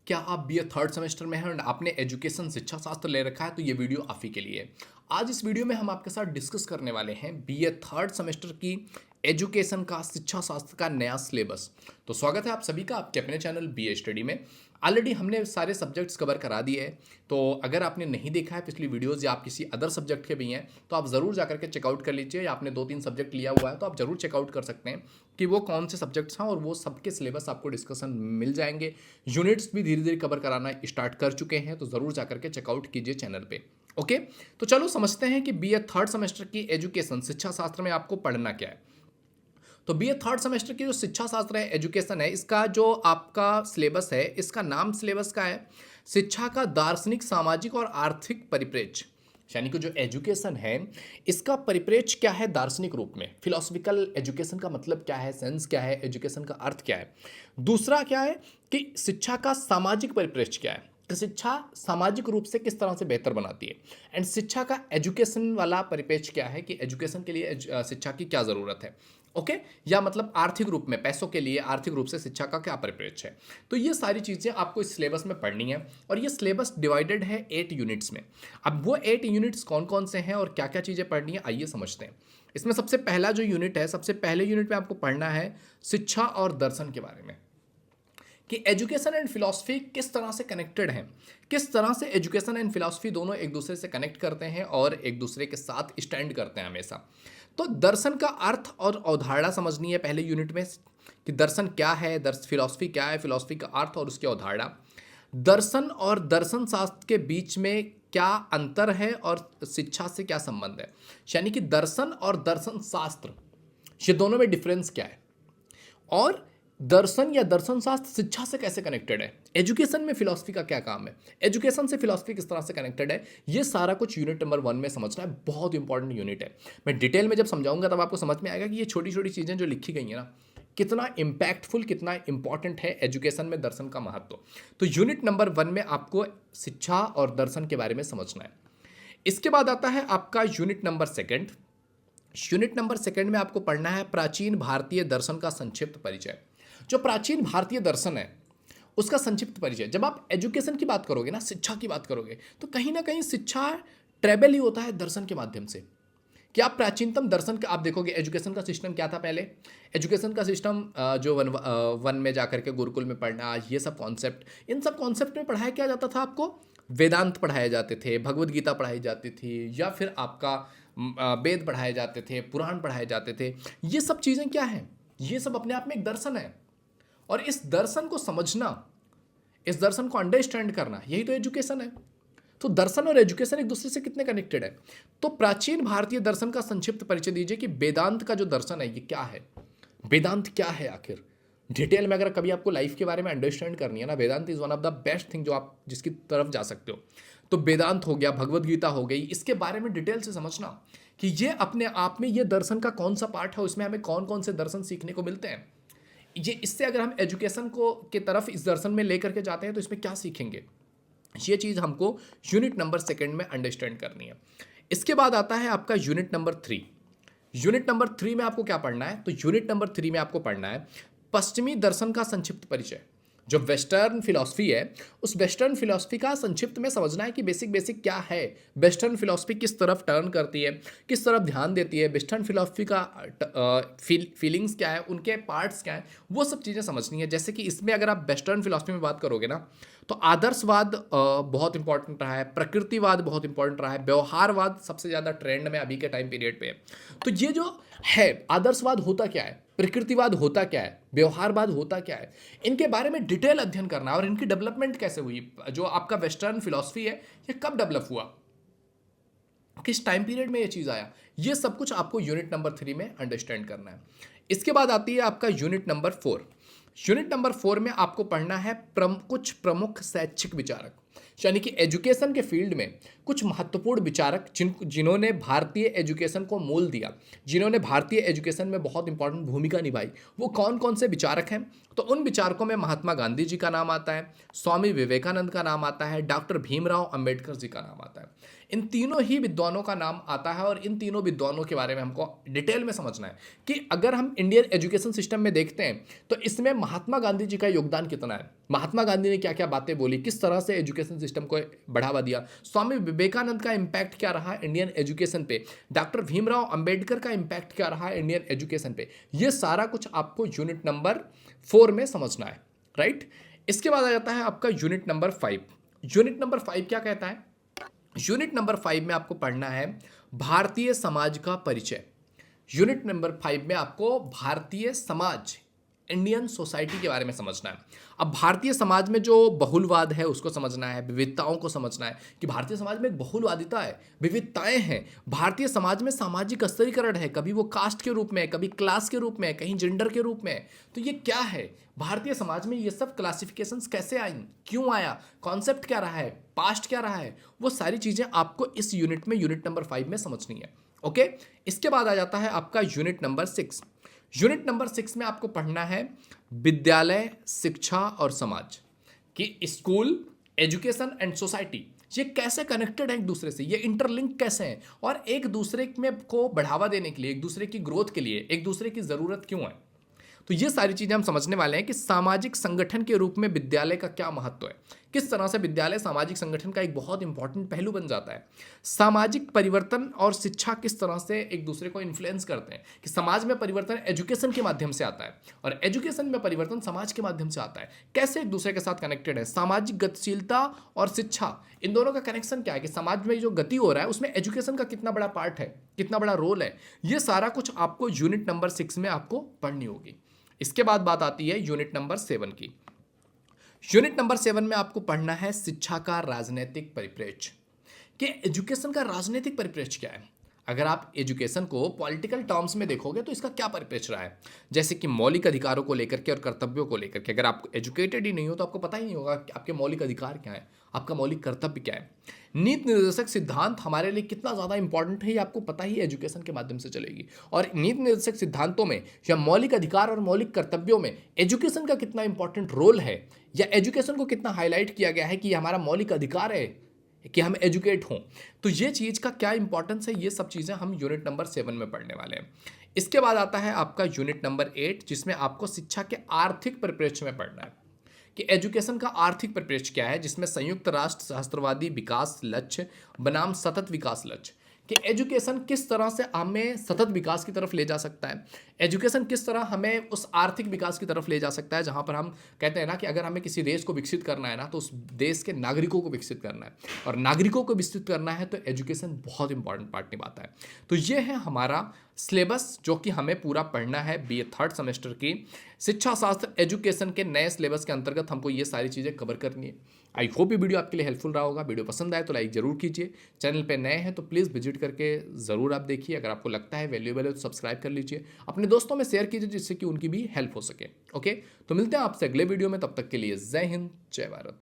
क्या आप BA third semester में हैं और आपने एजुकेशन शिक्षा शास्त्र ले रखा है तो ये वीडियो आप ही के लिए है। आज इस वीडियो में हम आपके साथ डिस्कस करने वाले हैं बीए थर्ड सेमेस्टर की एजुकेशन का शिक्षा शास्त्र का नया सिलेबस। तो स्वागत है आप सभी का आपके अपने चैनल बीए स्टडी में। ऑलरेडी हमने सारे सब्जेक्ट्स कवर करा दिए हैं, तो अगर आपने नहीं देखा है पिछली वीडियोस या आप किसी अदर सब्जेक्ट के भी हैं तो आप ज़रूर जाकर के चेकआउट कर लीजिए, या आपने 2-3 सब्जेक्ट लिया हुआ है तो आप ज़रूर चेकआउट कर सकते हैं कि वो कौन से सब्जेक्ट्स हैं, और वो सबके सिलेबस आपको डिस्कशन मिल जाएंगे। यूनिट्स भी धीरे धीरे कवर कराना स्टार्ट कर चुके हैं, तो ज़रूर जाकर के चेकआउट कीजिए चैनल पे। ओके, तो चलो समझते हैं कि बीए थर्ड सेमेस्टर की एजुकेशन शिक्षा शास्त्र में आपको पढ़ना क्या है। तो बीए थर्ड सेमेस्टर की जो शिक्षा शास्त्र है, एजुकेशन है, इसका जो आपका सिलेबस है, इसका नाम सिलेबस का है शिक्षा का दार्शनिक, सामाजिक और आर्थिक परिप्रेक्ष्य। यानी कि जो एजुकेशन है इसका परिप्रेक्ष्य क्या है दार्शनिक रूप में, फिलोसफिकल एजुकेशन का मतलब क्या है, सेंस क्या है, एजुकेशन का अर्थ क्या है। दूसरा क्या है कि शिक्षा का सामाजिक परिप्रेक्ष्य क्या है, कि शिक्षा सामाजिक रूप से किस तरह से बेहतर बनाती है। एंड शिक्षा का एजुकेशन वाला परिप्रेक्ष्य क्या है कि एजुकेशन के लिए शिक्षा की क्या ज़रूरत है। ओके, या मतलब आर्थिक रूप में, पैसों के लिए आर्थिक रूप से शिक्षा का क्या परिप्रेक्ष्य है। तो ये सारी चीज़ें आपको इस सिलेबस में पढ़नी है, और ये सिलेबस डिवाइडेड है 8 यूनिट्स में। अब वो 8 यूनिट्स कौन कौन से हैं और क्या क्या चीज़ें पढ़नी है, आइए समझते हैं। इसमें सबसे पहला जो यूनिट है, सबसे पहले यूनिट में आपको पढ़ना है शिक्षा और दर्शन के बारे में, कि एजुकेशन एंड फिलॉसफी किस तरह से कनेक्टेड हैं, किस तरह से एजुकेशन एंड फिलॉसफी दोनों एक दूसरे से कनेक्ट करते हैं और एक दूसरे के साथ स्टैंड करते हैं हमेशा। तो दर्शन का अर्थ और अवधारणा समझनी है पहले यूनिट में, कि दर्शन क्या है, फिलॉसफी क्या है, फिलॉसफी का अर्थ और उसकी अवधारणा। दर्शन और दर्शन शास्त्र के बीच में क्या अंतर है और शिक्षा से क्या संबंध है, यानी कि दर्शन और दर्शन शास्त्र, ये दोनों में डिफरेंस क्या है, और दर्शन या दर्शन शास्त्र शिक्षा से कैसे कनेक्टेड है, एजुकेशन में फिलॉसफी का क्या काम है, एजुकेशन से फिलॉसफी किस तरह से कनेक्टेड है। ये सारा कुछ यूनिट नंबर 1 में समझना है। बहुत इंपॉर्टेंट यूनिट है। मैं डिटेल में जब समझाऊंगा तब आपको समझ में आएगा कि ये छोटी छोटी चीज़ें जो लिखी गई हैं ना, कितना इम्पैक्टफुल, कितना इंपॉर्टेंट है एजुकेशन में दर्शन का महत्व। तो यूनिट नंबर 1 में आपको शिक्षा और दर्शन के बारे में समझना है। इसके बाद आता है आपका यूनिट नंबर 2। यूनिट नंबर 2 में आपको पढ़ना है प्राचीन भारतीय दर्शन का संक्षिप्त परिचय। जो प्राचीन भारतीय दर्शन है उसका संक्षिप्त परिचय। जब आप एजुकेशन की बात करोगे ना, शिक्षा की बात करोगे, तो कहीं ना कहीं शिक्षा ट्रेवल ही होता है दर्शन के माध्यम से। कि आप प्राचीनतम दर्शन का आप देखोगे, एजुकेशन का सिस्टम क्या था पहले। एजुकेशन का सिस्टम जो वन में जाकर के गुरुकुल में पढ़ना, ये सब कॉन्सेप्ट, इन सब कॉन्सेप्ट में पढ़ाया क्या जाता था आपको, वेदांत पढ़ाए जाते थे, भगवत गीता पढ़ाई जाती थी, या फिर आपका वेद पढ़ाए जाते थे, पुराण पढ़ाए जाते थे। ये सब चीज़ें क्या हैं, ये सब अपने आप में एक दर्शन है। और इस दर्शन को समझना, इस दर्शन को अंडरस्टैंड करना, यही तो एजुकेशन है। तो दर्शन और एजुकेशन एक दूसरे से कितने कनेक्टेड है। तो प्राचीन भारतीय दर्शन का संक्षिप्त परिचय दीजिए कि वेदांत का जो दर्शन है ये क्या है, वेदांत क्या है आखिर। डिटेल में अगर कभी आपको लाइफ के बारे में अंडरस्टैंड करनी है ना, Vedanta is one of the best thing जो आप जिसकी तरफ जा सकते हो। तो वेदांत हो गया, भगवत गीता हो गई, इसके बारे में डिटेल से समझना कि ये अपने आप में ये दर्शन का कौन सा पार्ट है, उसमें हमें कौन कौन से दर्शन सीखने को मिलते हैं। ये इससे अगर हम एजुकेशन को के तरफ इस दर्शन में लेकर के जाते हैं तो इसमें क्या सीखेंगे, ये चीज़ हमको यूनिट नंबर 2 में अंडरस्टैंड करनी है। इसके बाद आता है आपका यूनिट नंबर 3। यूनिट नंबर 3 में आपको क्या पढ़ना है, तो यूनिट नंबर 3 में आपको पढ़ना है पश्चिमी दर्शन का संक्षिप्त परिचय। जो वेस्टर्न फिलॉसफी है, उस वेस्टर्न फिलॉसफी का संक्षिप्त में समझना है कि बेसिक बेसिक क्या है, वेस्टर्न फिलॉसफी किस तरफ टर्न करती है, किस तरफ ध्यान देती है, वेस्टर्न फिलॉसफी का फीलिंग्स क्या है, उनके पार्ट्स क्या हैं, वो सब चीज़ें समझनी है। जैसे कि इसमें अगर आप वेस्टर्न फिलॉसफी में बात करोगे ना, तो आदर्शवाद बहुत इंपॉर्टेंट रहा है, प्रकृतिवाद बहुत इंपॉर्टेंट रहा है, व्यवहारवाद सबसे ज़्यादा ट्रेंड में अभी के टाइम पीरियड पे है। तो ये जो है, आदर्शवाद होता क्या है, प्रकृतिवाद होता क्या है, व्यवहारवाद होता क्या है, इनके बारे में डिटेल अध्ययन करना है। और इनकी डेवलपमेंट कैसे हुई, जो आपका वेस्टर्न फिलॉसफी है ये कब डेवलप हुआ, किस टाइम पीरियड में ये चीज़ आया, ये सब कुछ आपको यूनिट नंबर 3 में अंडरस्टैंड करना है। इसके बाद आती है आपका यूनिट नंबर 4। यूनिट नंबर 4 में आपको पढ़ना है कुछ प्रमुख शैक्षिक विचारक, यानी कि एजुकेशन के फील्ड में कुछ महत्वपूर्ण विचारक जिन्होंने भारतीय एजुकेशन को मूल दिया, जिन्होंने भारतीय एजुकेशन में बहुत इंपॉर्टेंट भूमिका निभाई, वो कौन कौन से विचारक हैं। तो उन विचारकों में महात्मा गांधी जी का नाम आता है, स्वामी विवेकानंद का नाम आता है, डॉक्टर भीमराव अंबेडकर जी का नाम आता है। इन तीनों ही विद्वानों का नाम आता है, और इन तीनों विद्वानों के बारे में हमको डिटेल में समझना है कि अगर हम इंडियन एजुकेशन सिस्टम में देखते हैं तो इसमें महात्मा गांधी जी का योगदान कितना है, महात्मा गांधी ने क्या क्या बातें बोली, किस तरह से एजुकेशन सिस्टम को बढ़ावा दिया, स्वामी विवेकानंद का इम्पैक्ट क्या रहा इंडियन एजुकेशन पे, डॉक्टर भीमराव अंबेडकर का इम्पैक्ट क्या रहा इंडियन एजुकेशन पे, ये सारा कुछ आपको यूनिट नंबर 4 में समझना है, राइट। इसके बाद आ जाता है आपका यूनिट नंबर 5। यूनिट नंबर 5 क्या कहता है? यूनिट नंबर 5 में आपको पढ़ना है भारतीय समाज का परिचय। यूनिट नंबर 5 में आपको भारतीय समाज, इंडियन सोसाइटी के बारे में समझना है। अब भारतीय समाज में जो बहुलवाद है उसको समझना है, विविधताओं को समझना है कि भारतीय समाज में एक बहुलवादिता है, विविधताएं हैं। भारतीय समाज में सामाजिक स्तरीकरण है, कभी वो कास्ट के रूप में है, कभी क्लास के रूप में है, कहीं जेंडर के रूप में है। तो ये क्या है भारतीय समाज में, ये सब क्लासिफिकेशंस कैसे आई, क्यों आया, कॉन्सेप्ट क्या रहा है, पास्ट क्या रहा है, वो सारी चीज़ें आपको इस यूनिट में, यूनिट नंबर 5 में समझनी है। ओके, इसके बाद आ जाता है आपका यूनिट नंबर 6। यूनिट नंबर 6 में आपको पढ़ना है विद्यालय, शिक्षा और समाज, कि स्कूल, एजुकेशन एंड सोसाइटी ये कैसे कनेक्टेड है एक दूसरे से, ये इंटरलिंक कैसे हैं, और एक दूसरे में को बढ़ावा देने के लिए, एक दूसरे की ग्रोथ के लिए एक दूसरे की ज़रूरत क्यों है। तो ये सारी चीज़ें हम समझने वाले हैं कि सामाजिक संगठन के रूप में विद्यालय का क्या महत्व है, किस तरह से विद्यालय सामाजिक संगठन का एक बहुत इंपॉर्टेंट पहलू बन जाता है। सामाजिक परिवर्तन और शिक्षा किस तरह से एक दूसरे को इन्फ्लुएंस करते हैं, कि समाज में परिवर्तन एजुकेशन के माध्यम से आता है और एजुकेशन में परिवर्तन समाज के माध्यम से आता है, कैसे एक दूसरे के साथ कनेक्टेड है। सामाजिक गतिशीलता और शिक्षा, इन दोनों का कनेक्शन क्या है, कि समाज में जो गति हो रहा है उसमें एजुकेशन का कितना बड़ा पार्ट है, कितना बड़ा रोल है। ये सारा कुछ आपको यूनिट नंबर 6 में आपको पढ़नी होगी। इसके बाद बात आती है यूनिट नंबर 7 की। यूनिट नंबर 7 में आपको पढ़ना है शिक्षा का राजनीतिक परिप्रेक्ष्य, कि एजुकेशन का राजनीतिक परिप्रेक्ष्य क्या है। अगर आप एजुकेशन को पॉलिटिकल टर्म्स में देखोगे तो इसका क्या परिप्रेक्ष्य रहा है, जैसे कि मौलिक अधिकारों को लेकर के और कर्तव्यों को लेकर के। अगर आप एजुकेटेड ही नहीं हो तो आपको पता ही नहीं होगा कि आपके मौलिक अधिकार क्या है, आपका मौलिक कर्तव्य क्या है। नीति निर्देशक सिद्धांत हमारे लिए कितना ज़्यादा इंपॉर्टेंट है ये आपको पता ही एजुकेशन के माध्यम से चलेगी। और नीति निर्देशक सिद्धांतों में या मौलिक अधिकार और मौलिक कर्तव्यों में एजुकेशन का कितना इंपॉर्टेंट रोल है, या एजुकेशन को कितना हाईलाइट किया गया है कि ये हमारा मौलिक अधिकार है कि हम एजुकेट हों। तो ये चीज़ का क्या इंपॉर्टेंस है, ये सब चीज़ें हम यूनिट नंबर 7 में पढ़ने वाले हैं। इसके बाद आता है आपका यूनिट नंबर 8, जिसमें आपको शिक्षा के आर्थिक परिप्रेक्ष्य में पढ़ना है, कि एजुकेशन का आर्थिक परिप्रेक्ष्य क्या है, जिसमें संयुक्त राष्ट्र सहस्त्रवादी विकास लक्ष्य बनाम सतत विकास लक्ष्य, कि एजुकेशन किस तरह से हमें सतत विकास की तरफ ले जा सकता है, एजुकेशन किस तरह हमें उस आर्थिक विकास की तरफ ले जा सकता है जहां पर हम कहते हैं ना कि अगर हमें किसी देश को विकसित करना है ना तो उस देश के नागरिकों को विकसित करना है, और नागरिकों को विकसित करना है तो एजुकेशन बहुत इंपॉर्टेंट पार्ट निभाता है। तो ये है हमारा सिलेबस जो कि हमें पूरा पढ़ना है बीए 3rd सेमेस्टर की शिक्षा शास्त्र एजुकेशन के नए सिलेबस के अंतर्गत हमको ये सारी चीज़ें कवर करनी है। आई होप ये वीडियो आपके लिए हेल्पफुल रहा होगा। वीडियो पसंद आए तो लाइक जरूर कीजिए, चैनल पे नए हैं तो प्लीज़ विजिट करके ज़रूर आप देखिए। अगर आपको लगता है वैल्यूएबल है तो सब्सक्राइब कर लीजिए, अपने दोस्तों में शेयर कीजिए जिससे कि उनकी भी हेल्प हो सके। ओके, तो मिलते हैं आपसे अगले वीडियो में, तब तक के लिए जय हिंद, जय भारत।